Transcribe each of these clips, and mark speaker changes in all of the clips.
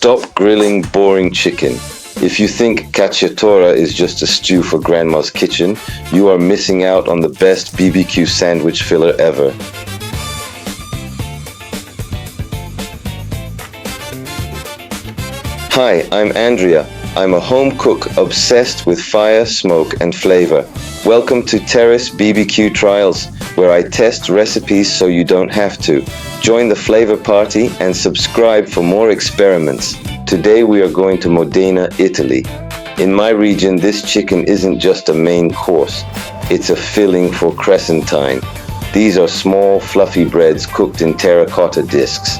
Speaker 1: Stop grilling boring chicken. If you think cacciatora is just a stew for grandma's kitchen, you are missing out on the best BBQ sandwich filler ever. Hi, I'm Andrea. I'm a home cook obsessed with fire, smoke, and flavor. Welcome to Terrace BBQ Trials, where I test recipes so you don't have to. Join the flavor party and subscribe for more experiments. Today we are going to Modena, Italy. In my region, this chicken isn't just a main course. It's a filling for Crescentine. These are small, fluffy breads cooked in terracotta discs.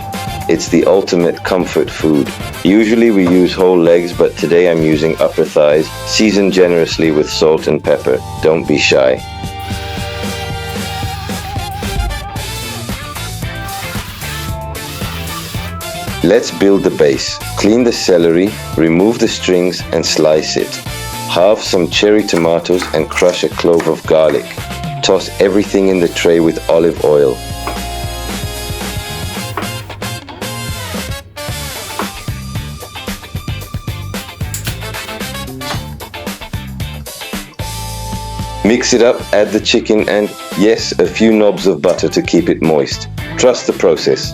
Speaker 1: It's the ultimate comfort food. Usually we use whole legs, but today I'm using upper thighs, seasoned generously with salt and pepper. Don't be shy. Let's build the base. Clean the celery, remove the strings and slice it. Halve some cherry tomatoes and crush a clove of garlic. Toss everything in the tray with olive oil. Mix it up, add the chicken and, yes, a few knobs of butter to keep it moist. Trust the process.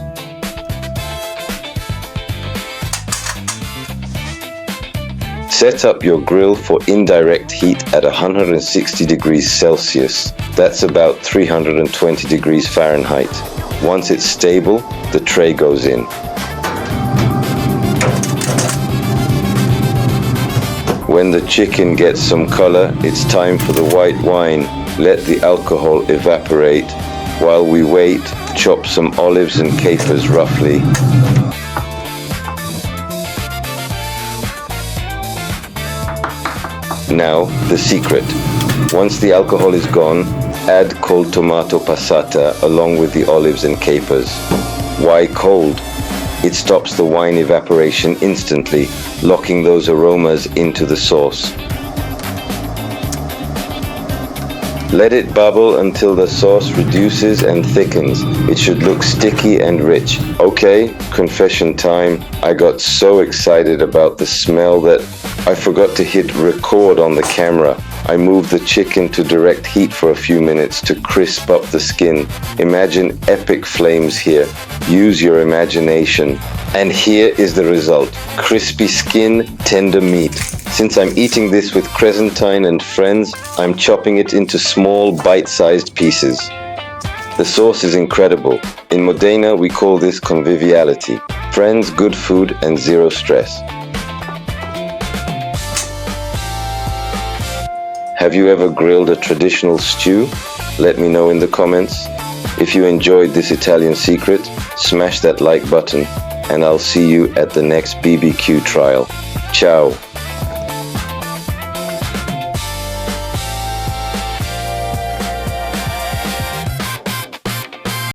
Speaker 1: Set up your grill for indirect heat at 160 degrees Celsius. That's about 320 degrees Fahrenheit. Once it's stable, the tray goes in. When the chicken gets some color, it's time for the white wine. Let the alcohol evaporate. While we wait, chop some olives and capers roughly. Now, the secret. Once the alcohol is gone, add cold tomato passata along with the olives and capers. Why cold? It stops the wine evaporation instantly, locking those aromas into the sauce. Let it bubble until the sauce reduces and thickens. It should look sticky and rich. Okay, confession time. I got so excited about the smell that I forgot to hit record on the camera. I moved the chicken to direct heat for a few minutes to crisp up the skin. Imagine epic flames here. Use your imagination. And here is the result. Crispy skin, tender meat. Since I'm eating this with Crescentine and friends, I'm chopping it into small, bite-sized pieces. The sauce is incredible. In Modena, we call this conviviality. Friends, good food, and zero stress. Have you ever grilled a traditional stew? Let me know in the comments. If you enjoyed this Italian secret, smash that like button, and I'll see you at the next BBQ trial. Ciao!